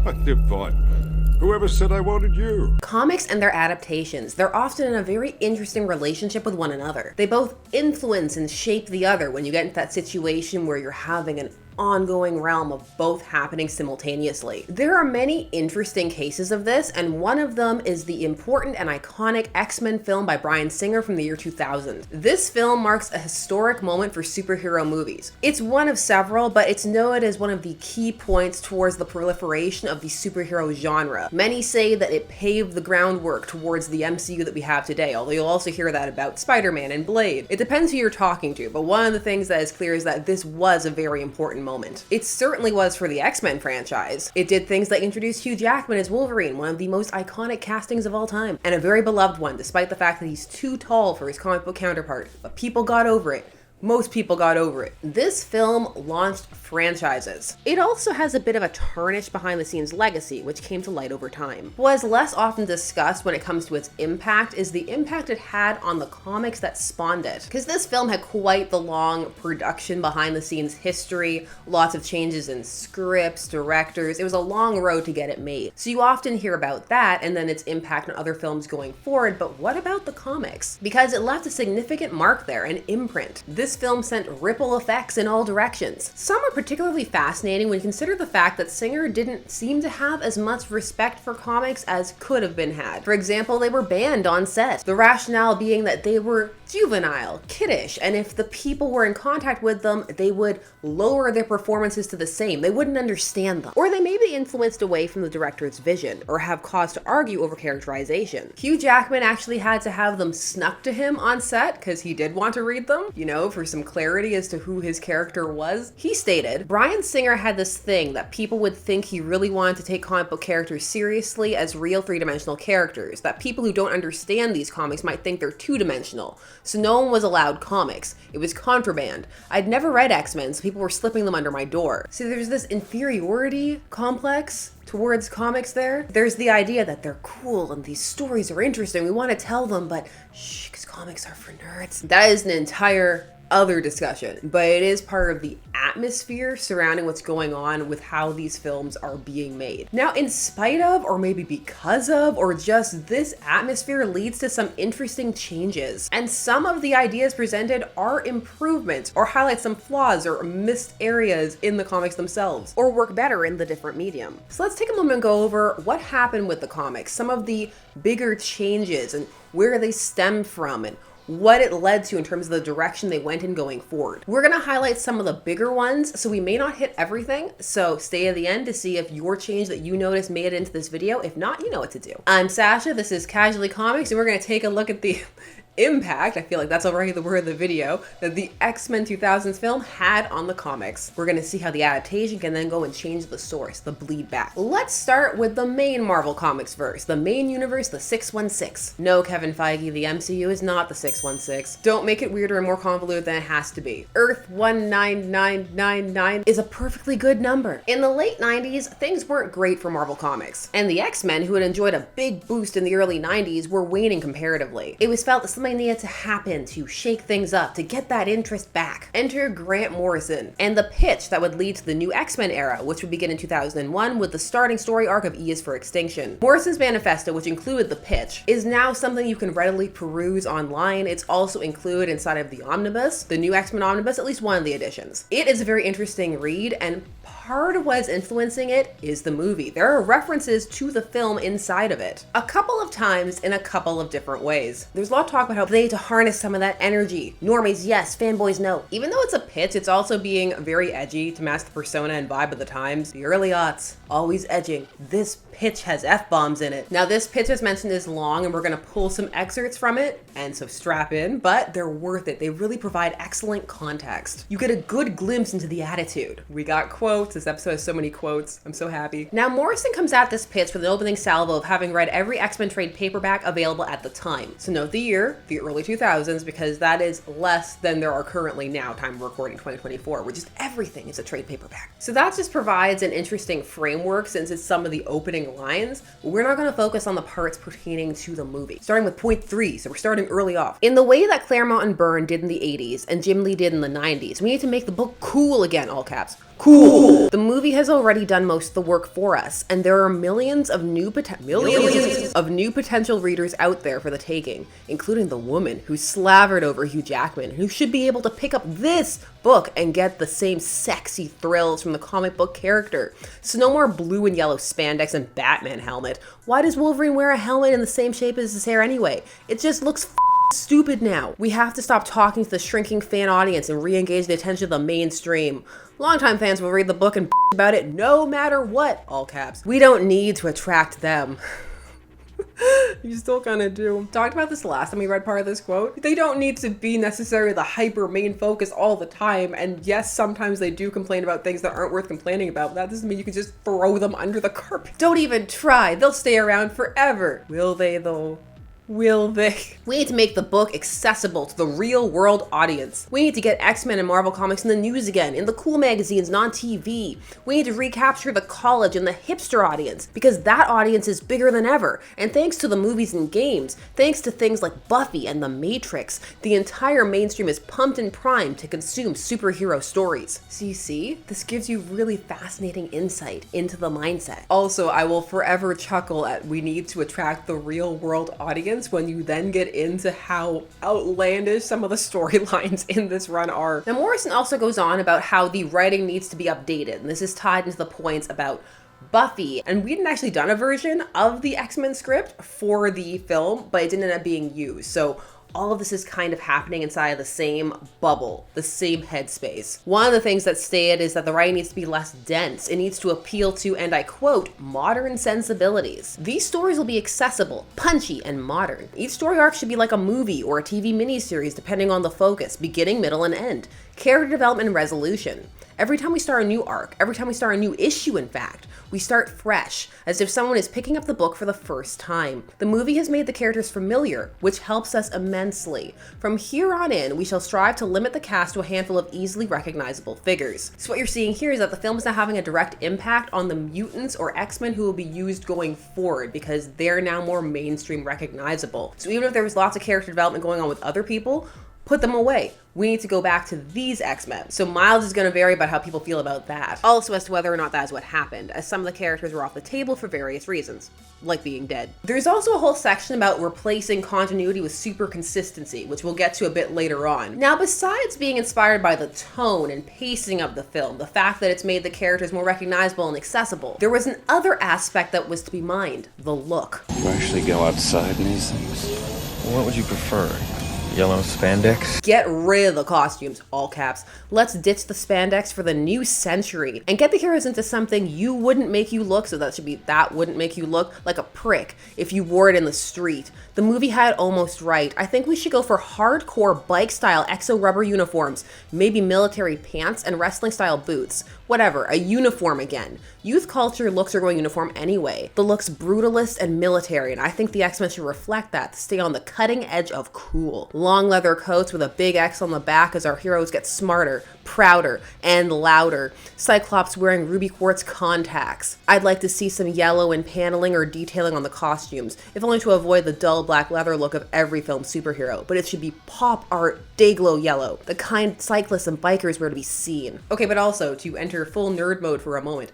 What the fuck? Whoever said I wanted you? Comics and their adaptations, they're often in a very interesting relationship with one another. They both influence and shape the other when you get into that situation where you're having an ongoing realm of both happening simultaneously. There are many interesting cases of this, and one of them is the important and iconic X-Men film by Bryan Singer from the year 2000. This film marks a historic moment for superhero movies. It's one of several, but it's noted as one of the key points towards the proliferation of the superhero genre. Many say that it paved the groundwork towards the MCU that we have today, although you'll also hear that about Spider-Man and Blade. It depends who you're talking to, but one of the things that is clear is that this was a very important moment. It certainly was for the X-Men franchise. It did things like introduce Hugh Jackman as Wolverine, one of the most iconic castings of all time, and a very beloved one, despite the fact that he's too tall for his comic book counterpart. But people got over it. Most people got over it. This film launched franchises. It also has a bit of a tarnished behind the scenes legacy, which came to light over time. What is less often discussed when it comes to its impact is the impact it had on the comics that spawned it. Because this film had quite the long production behind the scenes history, lots of changes in scripts, directors. It was a long road to get it made. So you often hear about that and then its impact on other films going forward, but what about the comics? Because it left a significant mark there, an imprint. This film sent ripple effects in all directions. Some are particularly fascinating when you consider the fact that Singer didn't seem to have as much respect for comics as could have been had. For example, they were banned on set. The rationale being that they were juvenile, kiddish, and if the people were in contact with them, they would lower their performances to the same. They wouldn't understand them. Or they may be influenced away from the director's vision, or have cause to argue over characterization. Hugh Jackman actually had to have them snuck to him on set because he did want to read them, for some clarity as to who his character was. He stated, Bryan Singer had this thing that people would think he really wanted to take comic book characters seriously as real three-dimensional characters, that people who don't understand these comics might think they're two-dimensional. So no one was allowed comics. It was contraband. I'd never read X-Men, so people were slipping them under my door. So there's this inferiority complex towards comics there. There's the idea that they're cool and these stories are interesting. We want to tell them, but shh, because comics are for nerds. That is an entire other discussion, but it is part of the atmosphere surrounding what's going on with how these films are being made. Now, in spite of, or maybe because of, or just this atmosphere leads to some interesting changes, and some of the ideas presented are improvements, or highlight some flaws or missed areas in the comics themselves, or work better in the different medium. So let's take a moment and go over what happened with the comics, some of the bigger changes and where they stem from, and what it led to in terms of the direction they went in going forward. We're gonna highlight some of the bigger ones, so we may not hit everything, so stay at the end to see if your change that you noticed made it into this video. If not, you know what to do. I'm Sasha, this is Casually Comics, and we're gonna take a look at the impact, I feel like that's already the word of the video, that the X-Men 2000s film had on the comics. We're gonna see how the adaptation can then go and change the source, the Bleedback. Let's start with the main Marvel Comics verse, the main universe, the 616. No, Kevin Feige, the MCU is not the 616. Don't make it weirder and more convoluted than it has to be. Earth 19999 is a perfectly good number. In the late 90s, things weren't great for Marvel Comics, and the X-Men, who had enjoyed a big boost in the early 90s, were waning comparatively. It was felt that something needed to happen to shake things up, to get that interest back. Enter Grant Morrison and the pitch that would lead to the new X-Men era, which would begin in 2001 with the starting story arc of E is for Extinction. Morrison's manifesto, which included the pitch, is now something you can readily peruse online. It's also included inside of the Omnibus, the new X-Men Omnibus, at least one of the editions. It is a very interesting read, and part of what is influencing it is the movie. There are references to the film inside of it, a couple of times in a couple of different ways. There's a lot of talk about how they need to harness some of that energy. Normies, yes. Fanboys, no. Even though it's a pitch, it's also being very edgy to match the persona and vibe of the times. The early aughts, always edging. This pitch has F-bombs in it. Now, this pitch, as mentioned, is long, and we're gonna pull some excerpts from it, and so strap in, but they're worth it. They really provide excellent context. You get a good glimpse into the attitude. We got quotes. This episode has so many quotes. I'm so happy. Now, Morrison comes at this pitch with an opening salvo of having read every X-Men trade paperback available at the time. So note the year, the early 2000s, because that is less than there are currently now, time of recording 2024, where just everything is a trade paperback. So that just provides an interesting framework, since it's some of the opening interesting lines, but we're not going to focus on the parts pertaining to the movie. Starting with point 3, so we're starting early off. In the way that Claremont and Byrne did in the 80s and Jim Lee did in the 90s, we need to make the book cool again, all caps. Cool! The movie has already done most of the work for us, and there are millions of new potential readers out there for the taking, including the woman who slavered over Hugh Jackman, who should be able to pick up this book and get the same sexy thrills from the comic book character. So no more blue and yellow spandex and Batman helmet. Why does Wolverine wear a helmet in the same shape as his hair anyway? It just looks stupid now. We have to stop talking to the shrinking fan audience and re-engage the attention of the mainstream. Longtime fans will read the book and about it no matter what, all caps. We don't need to attract them. You still kind of do. Talked about this last time we read part of this quote. They don't need to be necessarily the hyper main focus all the time. And yes, sometimes they do complain about things that aren't worth complaining about. That doesn't mean you can just throw them under the carpet. Don't even try. They'll stay around forever. Will they though? Will they? We need to make the book accessible to the real world audience. We need to get X-Men and Marvel Comics in the news again, in the cool magazines and on TV. We need to recapture the college and the hipster audience, because that audience is bigger than ever. And thanks to the movies and games, thanks to things like Buffy and The Matrix, the entire mainstream is pumped and primed to consume superhero stories. So you see, this gives you really fascinating insight into the mindset. Also, I will forever chuckle at we need to attract the real world audience when you then get into how outlandish some of the storylines in this run are. Now, Morrison also goes on about how the writing needs to be updated, and this is tied into the points about Buffy. And we hadn't actually done a version of the X-Men script for the film, but it didn't end up being used. So all of this is kind of happening inside of the same bubble, the same headspace. One of the things that's stated is that the writing needs to be less dense. It needs to appeal to, and I quote, modern sensibilities. These stories will be accessible, punchy, and modern. Each story arc should be like a movie or a TV miniseries depending on the focus, beginning, middle, and end. Character development and resolution. Every time we start a new arc, every time we start a new issue, in fact, we start fresh, as if someone is picking up the book for the first time. The movie has made the characters familiar, which helps us immensely. From here on in, we shall strive to limit the cast to a handful of easily recognizable figures. So what you're seeing here is that the film is now having a direct impact on the mutants or X-Men who will be used going forward, because they're now more mainstream recognizable. So even if there was lots of character development going on with other people, put them away. We need to go back to these X-Men. So miles is going to vary about how people feel about that. Also as to whether or not that is what happened, as some of the characters were off the table for various reasons, like being dead. There's also a whole section about replacing continuity with super consistency, which we'll get to a bit later on. Now, besides being inspired by the tone and pacing of the film, the fact that it's made the characters more recognizable and accessible, there was an other aspect that was to be mined: the look. You actually go outside in these things? What would you prefer? Yellow spandex? Get rid of the costumes, all caps. Let's ditch the spandex for the new century and get the heroes into something you wouldn't make you look, so that wouldn't make you look like a prick if you wore it in the street. The movie had it almost right. I think we should go for hardcore bike style exo rubber uniforms, maybe military pants and wrestling style boots. Whatever, a uniform again. Youth culture looks are going uniform anyway. The look's brutalist and military, and I think the X-Men should reflect that to stay on the cutting edge of cool. Long leather coats with a big X on the back as our heroes get smarter, prouder, and louder. Cyclops wearing ruby quartz contacts. I'd like to see some yellow in paneling or detailing on the costumes, if only to avoid the dull black leather look of every film superhero, but it should be pop art Dayglow yellow, the kind cyclists and bikers were to be seen. Okay, but also, to enter full nerd mode for a moment,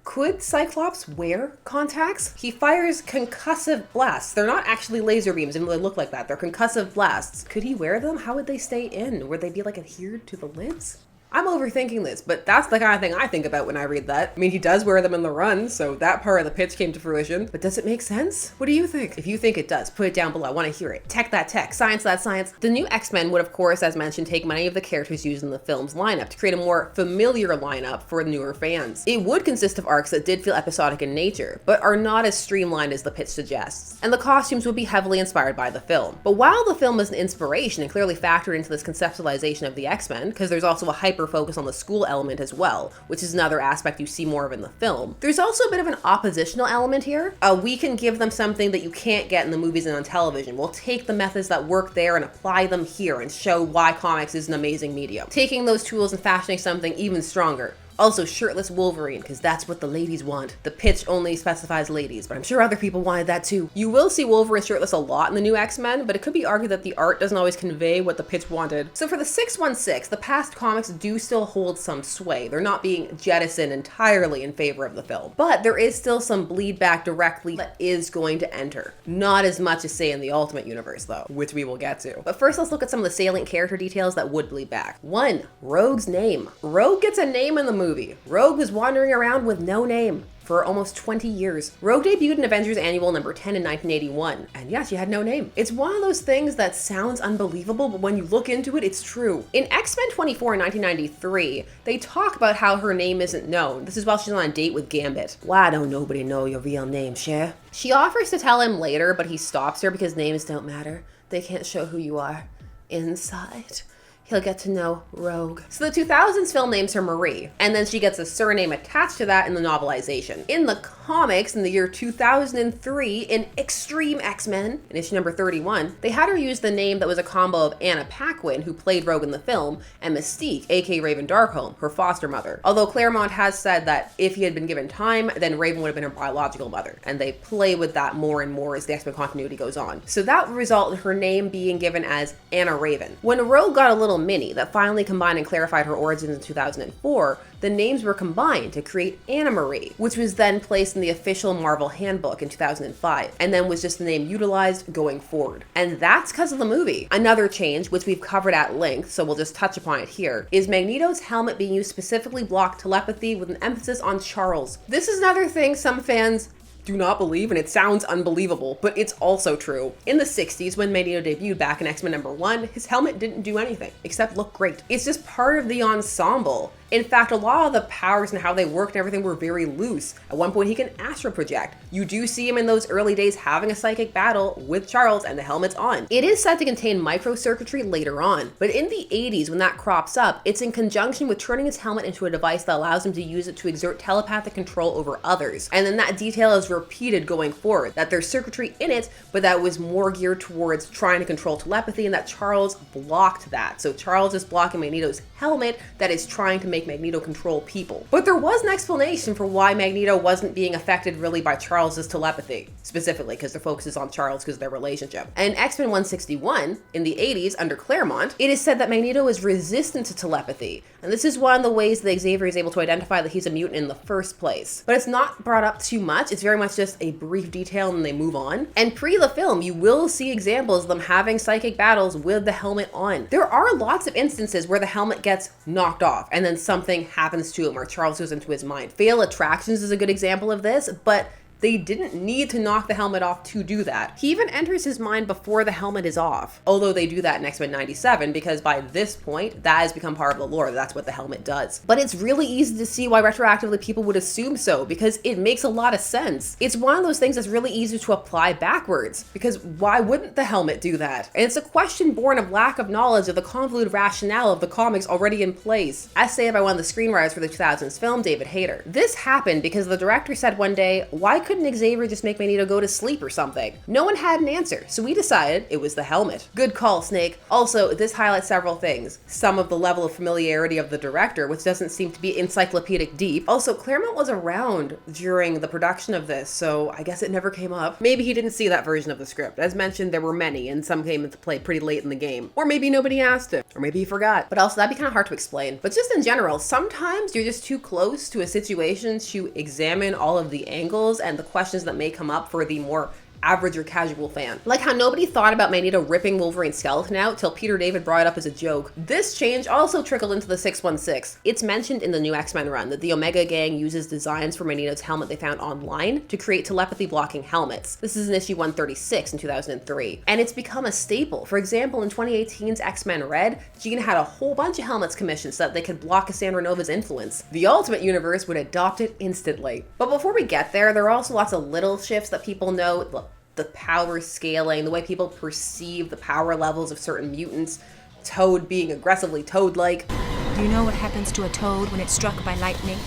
could Cyclops wear contacts? He fires concussive blasts. They're not actually laser beams, and they look like that. They're concussive blasts. Could he wear them? How would they stay in? Would they be like adhered to the lids? I'm overthinking this, but that's the kind of thing I think about when I read that. I mean, he does wear them in the run, so that part of the pitch came to fruition. But does it make sense? What do you think? If you think it does, put it down below. I want to hear it. Tech that tech, science that science. The new X-Men would, of course, as mentioned, take many of the characters used in the film's lineup to create a more familiar lineup for newer fans. It would consist of arcs that did feel episodic in nature, but are not as streamlined as the pitch suggests. And the costumes would be heavily inspired by the film. But while the film is an inspiration and clearly factored into this conceptualization of the X-Men, because there's also a hyper focus on the school element as well, which is another aspect you see more of in the film. There's also a bit of an oppositional element here. We can give them something that you can't get in the movies and on television. We'll take the methods that work there and apply them here and show why comics is an amazing medium. Taking those tools and fashioning something even stronger. Also, shirtless Wolverine, because that's what the ladies want. The pitch only specifies ladies, but I'm sure other people wanted that too. You will see Wolverine shirtless a lot in the new X-Men, but it could be argued that the art doesn't always convey what the pitch wanted. So for the 616, the past comics do still hold some sway. They're not being jettisoned entirely in favor of the film. But there is still some bleed back directly that is going to enter. Not as much as, say, in the Ultimate Universe, though, which we will get to. But first, let's look at some of the salient character details that would bleed back. 1. Rogue's name. Rogue gets a name in the movie. Rogue was wandering around with no name for almost 20 years. Rogue debuted in Avengers Annual number 10 in 1981, and yeah, she had no name. It's one of those things that sounds unbelievable, but when you look into it, it's true. In X-Men 24 in 1993, they talk about how her name isn't known. This is while she's on a date with Gambit. Why don't nobody know your real name, Cher? She offers to tell him later, but he stops her because names don't matter. They can't show who you are inside. He'll get to know Rogue. So the 2000s film names her Marie, and then she gets a surname attached to that in the novelization. In the comics, in the year 2003, in Extreme X-Men, in issue number 31, they had her use the name that was a combo of Anna Paquin, who played Rogue in the film, and Mystique, aka Raven Darkholme, her foster mother. Although Claremont has said that if he had been given time, then Raven would have been her biological mother, and they play with that more and more as the X-Men continuity goes on. So that would result in her name being given as Anna Raven. When Rogue got a little mini that finally combined and clarified her origins in 2004, the names were combined to create Anna Marie, which was then placed in the official Marvel handbook in 2005, and then was just the name utilized going forward. And that's because of the movie. Another change, which we've covered at length, so we'll just touch upon it here, is Magneto's helmet being used specifically block telepathy with an emphasis on Charles. This is another thing some fans do not believe, and it sounds unbelievable, but it's also true. In the 60s, when Magneto debuted back in X-Men number 1, his helmet didn't do anything except look great. It's just part of the ensemble. In fact, a lot of the powers and how they worked and everything were very loose. At one point, he can astral project. You do see him in those early days having a psychic battle with Charles, and the helmet's on. It is said to contain microcircuitry later on, but in the 80s, when that crops up, it's in conjunction with turning his helmet into a device that allows him to use it to exert telepathic control over others. And then that detail is repeated going forward, that there's circuitry in it, but that was more geared towards trying to control telepathy, and that Charles blocked that. So Charles is blocking Magneto's helmet that is trying to make Magneto control people. But there was an explanation for why Magneto wasn't being affected really by Charles's telepathy, specifically because the focus is on Charles because of their relationship. And X-Men 161, in the 80s, under Claremont, it is said that Magneto is resistant to telepathy. And this is one of the ways that Xavier is able to identify that he's a mutant in the first place. But it's not brought up too much. It's very much just a brief detail and they move on. And pre the film, you will see examples of them having psychic battles with the helmet on. There are lots of instances where the helmet gets knocked off and then something happens to him or Charles goes into his mind. Fatal Attractions is a good example of this, but they didn't need to knock the helmet off to do that. He even enters his mind before the helmet is off. Although they do that in X-Men 97 because by this point, that has become part of the lore. That's what the helmet does. But it's really easy to see why retroactively people would assume so because it makes a lot of sense. It's one of those things that's really easy to apply backwards because why wouldn't the helmet do that? And it's a question born of lack of knowledge of the convoluted rationale of the comics already in place. As stated by one of the screenwriters for the 2000s film, David Hayter. This happened because the director said one day, why couldn't Xavier just make Magneto go to sleep or something? No one had an answer, so we decided it was the helmet. Good call, Snake. Also, this highlights several things. Some of the level of familiarity of the director, which doesn't seem to be encyclopedic deep. Also, Claremont was around during the production of this, so I guess it never came up. Maybe he didn't see that version of the script. As mentioned, there were many, and some came into play pretty late in the game. Or maybe nobody asked him, or maybe he forgot. But also, that'd be kind of hard to explain. But just in general, sometimes you're just too close to a situation to examine all of the angles and the questions that may come up for the more average or casual fan. Like how nobody thought about Magneto ripping Wolverine's skeleton out till Peter David brought it up as a joke. This change also trickled into the 616. It's mentioned in the new X-Men run that the Omega Gang uses designs for Magneto's helmet they found online to create telepathy blocking helmets. This is in issue 136 in 2003. And it's become a staple. For example, in 2018's X-Men Red, Jean had a whole bunch of helmets commissioned so that they could block Cassandra Nova's influence. The Ultimate Universe would adopt it instantly. But before we get there are also lots of little shifts that people note. The power scaling, the way people perceive the power levels of certain mutants, Toad being aggressively Toad-like. Do you know what happens to a toad when it's struck by lightning?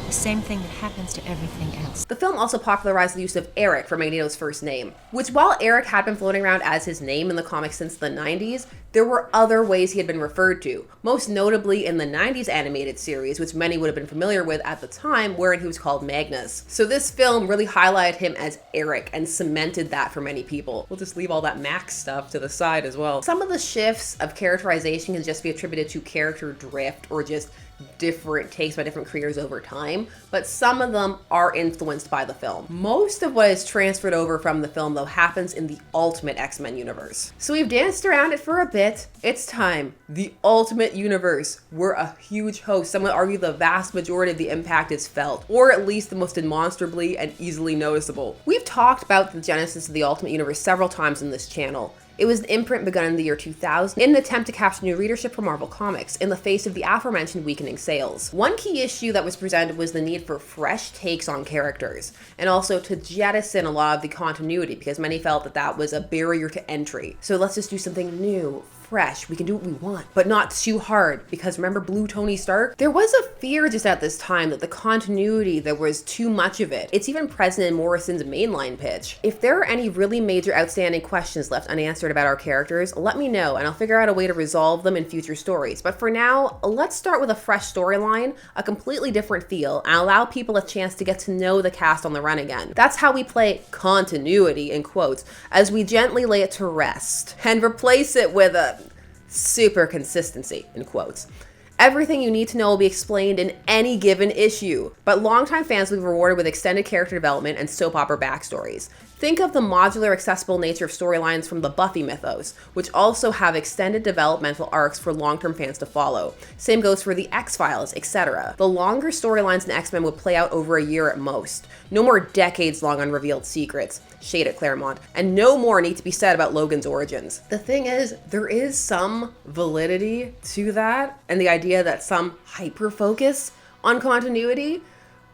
The same thing that happens to everything else. The film also popularized the use of Eric for Magneto's first name, which while Eric had been floating around as his name in the comics since the 90s, there were other ways he had been referred to, most notably in the 90s animated series, which many would have been familiar with at the time, wherein he was called Magnus. So this film really highlighted him as Eric and cemented that for many people. We'll just leave all that Max stuff to the side as well. Some of the shifts of characterization can just be attributed to character drift or just different takes by different creators over time, but some of them are influenced by the film. Most of what is transferred over from the film, though, happens in the Ultimate X-Men universe. So we've danced around it for a bit. It's time. The Ultimate Universe. We're a huge host. Some would argue the vast majority of the impact is felt, or at least the most demonstrably and easily noticeable. We've talked about the genesis of the Ultimate Universe several times in this channel. It was an imprint begun in the year 2000 in an attempt to capture new readership for Marvel Comics in the face of the aforementioned weakening sales. One key issue that was presented was the need for fresh takes on characters, and also to jettison a lot of the continuity because many felt that that was a barrier to entry. So let's just do something new, fresh. We can do what we want, but not too hard, because remember Blue Tony Stark? There was a fear just at this time that the continuity, there was too much of it. It's even present in Morrison's mainline pitch. If there are any really major outstanding questions left unanswered about our characters, let me know and I'll figure out a way to resolve them in future stories. But for now, let's start with a fresh storyline, a completely different feel, and allow people a chance to get to know the cast on the run again. That's how we play continuity, in quotes, as we gently lay it to rest and replace it with a super consistency, in quotes. Everything you need to know will be explained in any given issue, but longtime fans will be rewarded with extended character development and soap opera backstories. Think of the modular, accessible nature of storylines from the Buffy mythos, which also have extended developmental arcs for long-term fans to follow. Same goes for the X-Files, etc. The longer storylines in X-Men would play out over a year at most. No more decades-long unrevealed secrets, shade at Claremont, and no more need to be said about Logan's origins. The thing is, there is some validity to that, and the idea that some hyper-focus on continuity,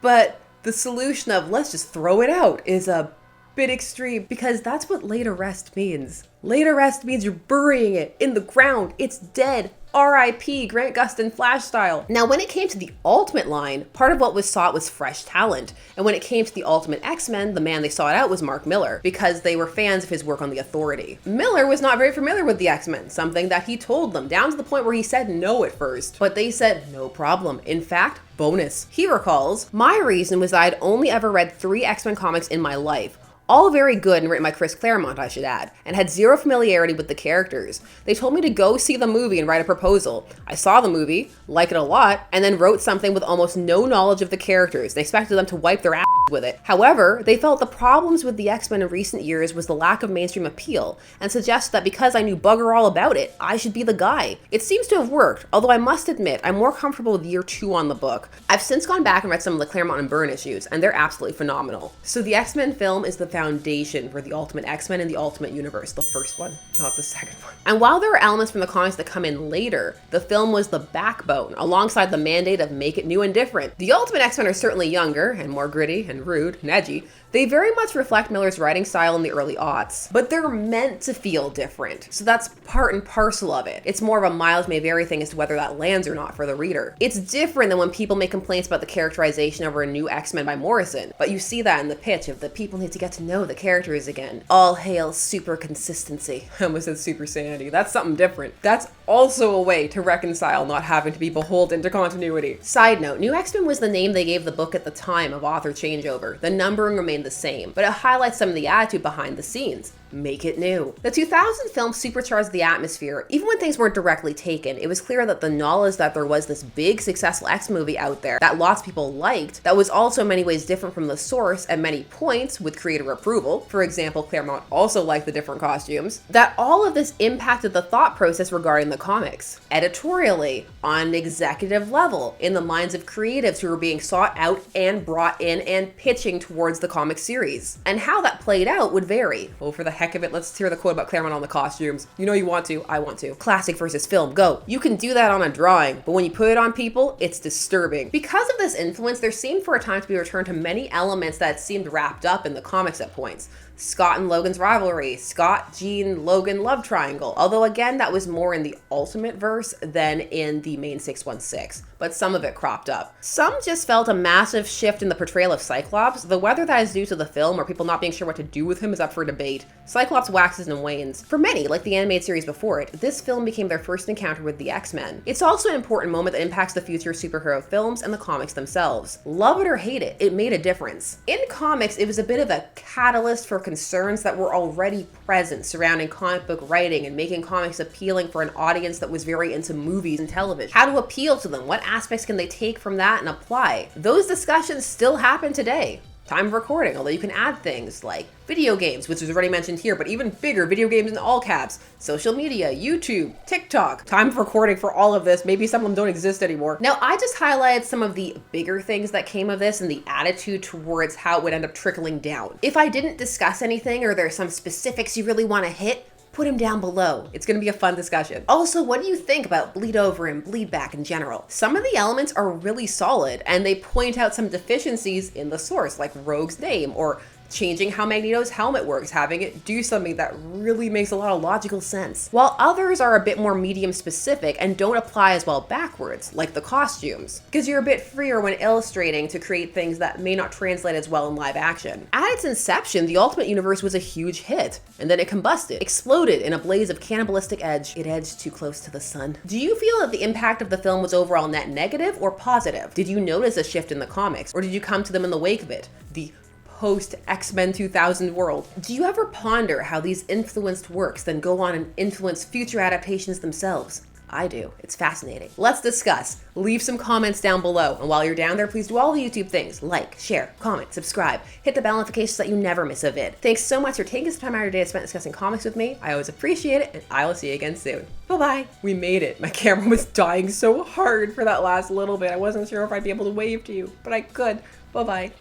but the solution of let's just throw it out is a bit extreme, because that's what laid to rest means. Laid to rest means you're burying it in the ground. It's dead. R.I.P. Grant Gustin Flash style. Now, when it came to the Ultimate line, part of what was sought was fresh talent. And when it came to the Ultimate X-Men, the man they sought out was Mark Millar, because they were fans of his work on The Authority. Miller was not very familiar with the X-Men, something that he told them, down to the point where he said no at first. But they said, no problem. In fact, bonus. He recalls, my reason was that I'd only ever read 3 X-Men comics in my life. All very good and written by Chris Claremont, I should add, and had zero familiarity with the characters. They told me to go see the movie and write a proposal. I saw the movie, liked it a lot, and then wrote something with almost no knowledge of the characters. They expected them to wipe their ass with it. However, they felt the problems with the X-Men in recent years was the lack of mainstream appeal, and suggested that because I knew bugger all about it, I should be the guy. It seems to have worked, although I must admit, I'm more comfortable with year 2 on the book. I've since gone back and read some of the Claremont and Byrne issues, and they're absolutely phenomenal. So the X-Men film is the foundation for the Ultimate X-Men and the Ultimate Universe, the first one, not the second one. And while there are elements from the comics that come in later, the film was the backbone, alongside the mandate of make it new and different. The Ultimate X-Men are certainly younger, and more gritty, and rude, and edgy. They very much reflect Miller's writing style in the early aughts, but they're meant to feel different. So that's part and parcel of it. It's more of a miles may vary thing as to whether that lands or not for the reader. It's different than when people make complaints about the characterization over a new X-Men by Morrison, but you see that in the pitch of the people need to get to know the characters again. All hail super consistency. I almost said super sanity. That's something different. That's also a way to reconcile not having to be beholden to continuity. Side note, New X-Men was the name they gave the book at the time of author changeover. The numbering remained the same, but it highlights some of the attitude behind the scenes. Make it new. The 2000 film supercharged the atmosphere. Even when things weren't directly taken, it was clear that the knowledge that there was this big successful X movie out there that lots of people liked, that was also in many ways different from the source at many points with creator approval. For example, Claremont also liked the different costumes. That all of this impacted the thought process regarding the comics. Editorially, on an executive level, in the minds of creatives who were being sought out and brought in and pitching towards the comic series. And how that played out would vary. Well, for the heck of it, let's hear the quote about Claremont on the costumes. You know you want to, I want to. Classic versus film, go. You can do that on a drawing, but when you put it on people, it's disturbing. Because of this influence, there seemed for a time to be a return to many elements that seemed wrapped up in the comics at points. Scott and Logan's rivalry, Scott, Jean, Logan love triangle. Although again, that was more in the Ultimate Verse than in the main 616, but some of it cropped up. Some just felt a massive shift in the portrayal of Cyclops, though whether that is due to the film or people not being sure what to do with him is up for debate. Cyclops waxes and wanes. For many, like the animated series before it, this film became their first encounter with the X-Men. It's also an important moment that impacts the future of superhero films and the comics themselves. Love it or hate it, it made a difference. In comics, it was a bit of a catalyst for concerns that were already present surrounding comic book writing and making comics appealing for an audience that was very into movies and television. How to appeal to them, what aspects can they take from that and apply? Those discussions still happen today. Time of recording, although you can add things like video games, which was already mentioned here, but even bigger, video games in all caps, social media, YouTube, TikTok. Time of recording for all of this, maybe some of them don't exist anymore. Now, I just highlighted some of the bigger things that came of this and the attitude towards how it would end up trickling down. If I didn't discuss anything or there's some specifics you really want to hit, put them down below. It's gonna be a fun discussion. Also, what do you think about Bleed Over and Bleed Back in general? Some of the elements are really solid and they point out some deficiencies in the source, like Rogue's name or changing how Magneto's helmet works, having it do something that really makes a lot of logical sense. While others are a bit more medium specific and don't apply as well backwards, like the costumes, because you're a bit freer when illustrating to create things that may not translate as well in live action. At its inception, the Ultimate Universe was a huge hit, and then it combusted, exploded in a blaze of cannibalistic edge. It edged too close to the sun. Do you feel that the impact of the film was overall net negative or positive? Did you notice a shift in the comics, or did you come to them in the wake of it? The post X-Men 2000 world. Do you ever ponder how these influenced works then go on and influence future adaptations themselves? I do. It's fascinating. Let's discuss. Leave some comments down below. And while you're down there, please do all the YouTube things. Like, share, comment, subscribe. Hit the bell notifications so that you never miss a vid. Thanks so much for taking some time out of your day spent discussing comics with me. I always appreciate it, and I will see you again soon. Bye-bye. We made it. My camera was dying so hard for that last little bit. I wasn't sure if I'd be able to wave to you, but I could. Bye-bye.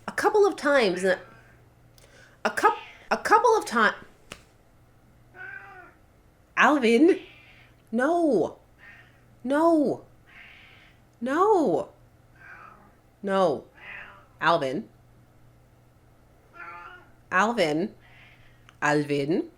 A couple of times, Alvin, no, Alvin, Alvin.